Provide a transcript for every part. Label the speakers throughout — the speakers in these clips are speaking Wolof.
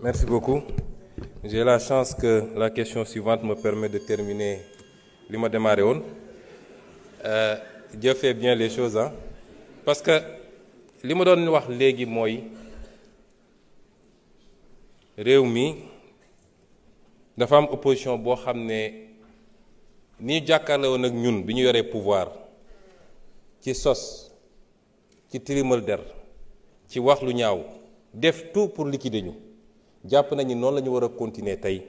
Speaker 1: Merci beaucoup. J'ai la chance que la question suivante me permet de terminer li ma démarré woon. Dieu fait bien les choses, hein. Parce que li ma doon wax léegi mooy réew mi dafa am opposition boo xam ne nii jàkkaarloo woon ak ñun bi ñu yoree pouvoir ci sos ci tilimal der ci wax lu ñaaw def tout pour liquider ñu jàpp nañu noonu la ñu war a continuer tey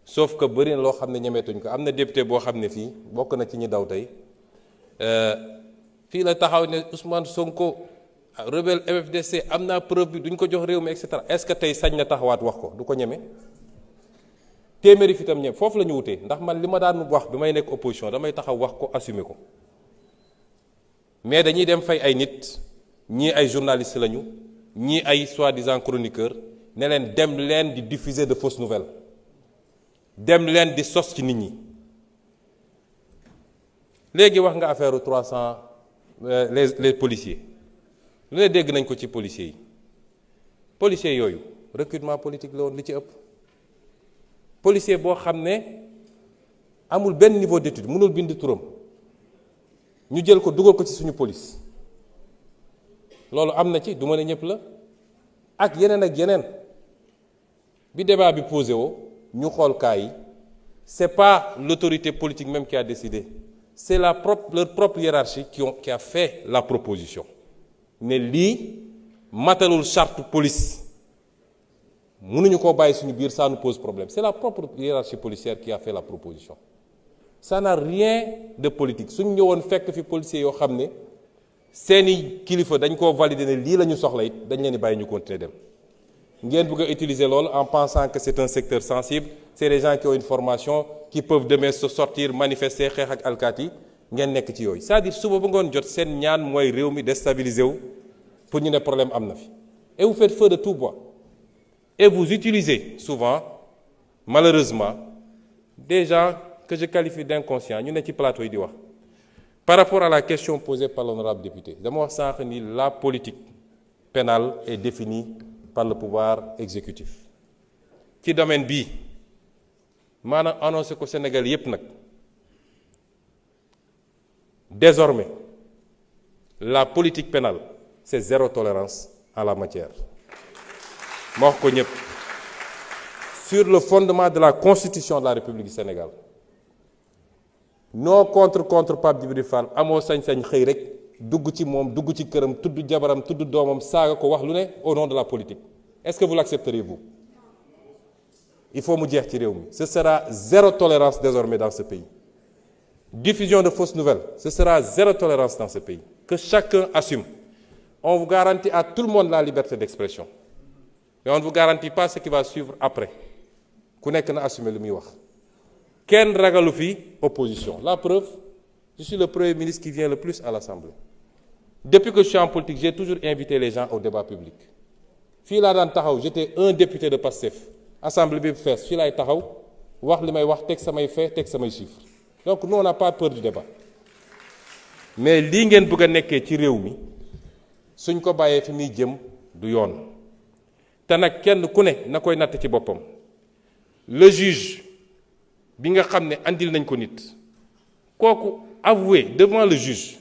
Speaker 1: sauf que bëri na loo xam ne ñemeetuñ ko. am na député boo xam ne fii bokk na ci ñi daw tey fii la taxaw ne Ousmane Sonko rebelle MFDC am naa preuve bi duñ ko jox réew mi et cetera. Est-ce que tey sañ na taxawaat wax ko? Du ko ñeme. téeméeri fi tam ñeme foofu la ñu wutee ndax man li ma daan wax bi may nekk opposition damay taxaw wax ko assumer ko mais dañuy dem fay ay nit ñii ay journalistes lañu ñii ay soi-disant chroniqueurs ne leen dem leen di diffuser de fausses nouvelles dem leen di sos ci nit ñi. léegi wax nga affaire 300 les policiers lu ne dégg nañ ko ci policiers yooyu recrutement politique la woon li ci ëpp. policier boo xam ne amul benn niveau d'étude mënul bind turam ñu jël ko dugal ko ci suñu police loolu am na ci du ma ne ñëpp la ak yeneen bi débat bi posé woo ñu xool cas yi c'est pas l'autorité politique même qui a décidé c'est leur propre hiérarchie qui a fait la proposition ne lii matalul charte police mënuñu koo bàyyi suñu biir ça nous pose problème. C'est la propre hiérarchie policière qui a fait la proposition. Ça n'a rien de politique. suñu ñëwoon fekk fi policiers yoo xam ne seeni kilifa dañ koo valider ne lii la ñu soxla it dañ leen di bàyyi ñu continuer dem ngeen bëgg a utiliser loolu en pensant que c'est un secteur sensible. C'est des gens qui ont une formation qui peuvent demain se sortir manifester xeex ak alkaati ngeen nekk ci yooyu. C'est-à-dire suba ba ngoon jot seen ñaan mooy réew mi déstabiliser wu pour ñu ne problème am na fi et vous faites feu de tout bois. Et vous utilisez souvent, malheureusement, des gens que je qualifie d'inconscients. Ñu ne ci plateau yi di wax. Par rapport à la question posée par l'honorable député, dama wax sànq ni la politique pénale est définie par le pouvoir exécutif. Ci domaine bii maanaam annoncé ko Sénégal yépp nag désormais la politique pénale c'est zéro tolérance en la matière. ma wax ko ñëpp sur le fondement de la constitution de la République du Sénégal non contre Pape Djibril Fall amoo sañ-sañ xëy rek dugg ci moom dugg ci këram tudd jabaram tudd doomam saaga ko wax lu ne au nom de la politique. Est-ce que vous l'accepterez vous? Il faut mu jeex ci réew mi. Ce sera zéro tolérance désormais dans ce pays. Diffusion de fausses nouvelles, ce sera zéro tolérance dans ce pays. Que chacun assume. On vous garantit à tout le monde la liberté d'expression. Mais on ne vous garantit pas ce qui va suivre après. Ku nekk na assumer lu muy wax. Kenn ragalu fi opposition. La preuve, je suis le premier ministre qui vient le plus à l'Assemblée. Depuis que je suis en politique, j'ai toujours invité les gens au débat public. Fii laa daan taxaw, j'étais un député de Pastef. Assemblée bi fees fii laay taxaw wax li may wax teg samay faits teg samay chiffres. Donc nous on n'a pas peur du débat. Mais lii ngeen bëgg a nekkee ci réew mi suñ ko bàyyee fi muy jëm du yoon. te nag kenn ku ne na koy natt ci boppam le juge bi nga xam ne andil nañ ko nit kooku avouer devant le juge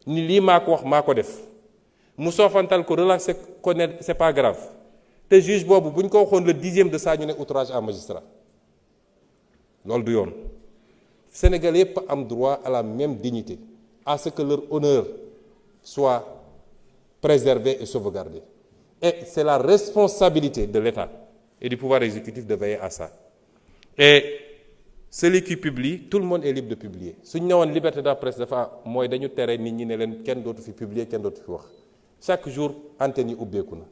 Speaker 1: ni lii maa ko wax maa ko def mu soofantal ko relancer ko ne c'est pas grave te juge boobu bu ñu ko waxoon le 10e de ça ñu ne outrage à magistrat loolu du yoon. Sénégalais yépp am droit à la même dignité à ce que leur honneur soit préservé et sauvegardé. Et c'est la responsabilité de l'État et du pouvoir exécutif de veiller à ça. Et celui qui publie, tout le monde est libre de publier. Si nous avons une liberté de la presse, nous avons tere nit ñi ne leen kenn dootu fi publier kenn dootu fi wax. Chaque jour antenne yi ubbeeku na.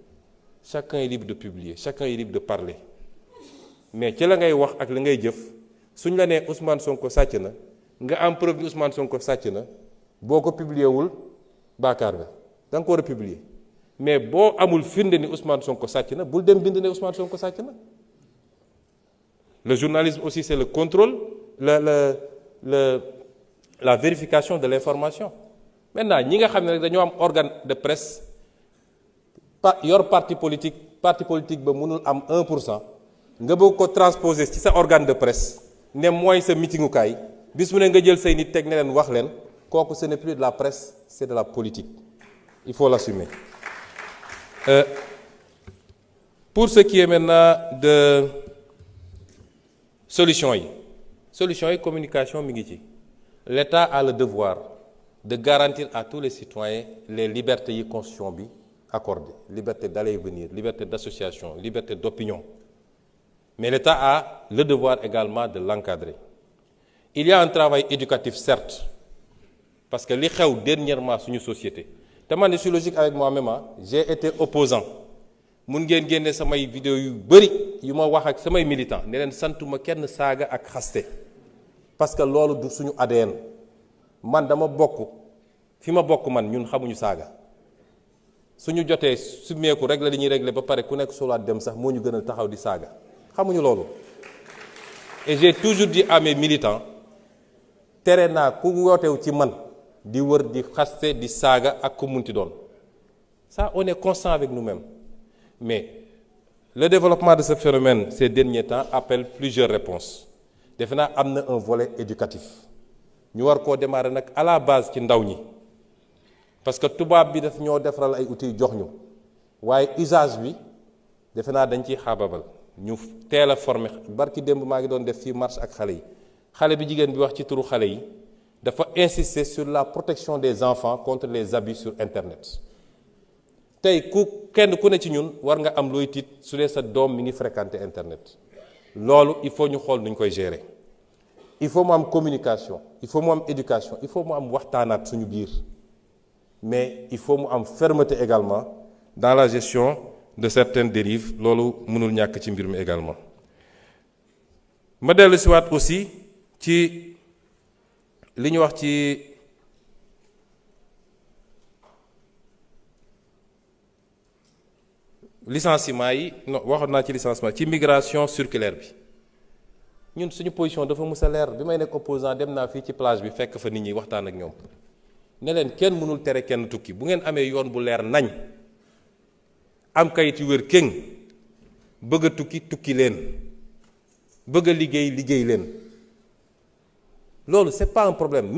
Speaker 1: Chacun est libre de publier, chacun est libre de parler. Mais ci la ngay wax ak la ngay jëf suñ la nee Ousmane Sonko sàcc na nga am preuve ni Ousmane Sonko sàcc na boo ko publier wul baakaar nga da nga ko war a publier. Mais boo amul firnde ni Ousmane Sonko sàcc na bul dem bind ne Ousmane Sonko sàcc na. Le journalisme aussi c'est le contrôle, la vérification de l'information. Maintenant ñi nga xam ne rek dañoo am organe de presse yor parti politique parti politique ba mënul am 1% nga bëgg ko transposer ci sa organe de presse ne mooy sa meetingukaay bis mu ne nga jël say nit teg ne leen wax leen kooku ce n'est plus de la presse c'est de la politique il faut l'assumer. Pour ce qui est maintenant de solution yi communication mi ngi ci l'État a le devoir de garantir à tous les citoyens les libertés yi constitution bi accordé, liberté d'aller et venir, liberté d'association, liberté d'opinion. Mais l'État a le devoir également de l'encadrer. Il y a un travail éducatif, certes, parce que li xew dernièrement suñu société te man je suis logique avec moi-même, j'ai été opposant mun ngeen génne samay vidéo yu bëri yu ma wax ak samay militants ne leen santuma kenn saaga ak xaste parce que loolu du suñu ADN man dama bokk fi ma bokk man ñun xamuñu saaga suñu jotee su meeku rek la li ñuy régler ba pare ku nekk solaat dem sax moo ñu gën a taxaw di saaga xamuñu loolu. Et j'ai toujours dit à mes militants tere naa ku wootew ci man di wër di xaste di saaga ak ku munti doon ça on est constant avec nous-mêmes. Mais le développement de ce phénomène ces derniers temps appelle plusieurs réponses defe naa am na un volet éducatif ñu war koo démarrer nag à la base ci ndaw ñi parce que tubaab bi daf ñoo defaral ay outils jox ñu waaye usage bi defe naa dañ ciy xaababal ñu teel a former barki démb maa ngi doon def fii marche ak xale yi xale bi jigéen bi wax ci turu xale yi dafa insister sur la protection des enfants contre les abus sur Internet. tey kenn ku ne ci ñun war nga am looy tiit su dee sa doom mi ngi fréquenter Internet loolu il faut ñu xool nuñ koy gérer il faut mu am communication il faut mu am éducation il faut mu am waxtaanaat suñu biir mais il faut mu am fermeté également dans la gestion de certaines dérives loolu mënul ñàkk ci mbir mi également. ma dellu si waat aussi ci li ñu wax ci licenciement yi non waxoon naa ci licenciement ci migration circulaire bi ñun suñu position dafa mës a leer bi may nekk opposant dem naa fii ci plage bi fekk fa nit ñi waxtaan ak ñoom ne leen kenn mënul tere kenn tukki bu ngeen amee yoon bu leer nañ am kayit yu wér kéng bëgg a tukki leen bëgg a liggéey leen loolu c'est pas un problème.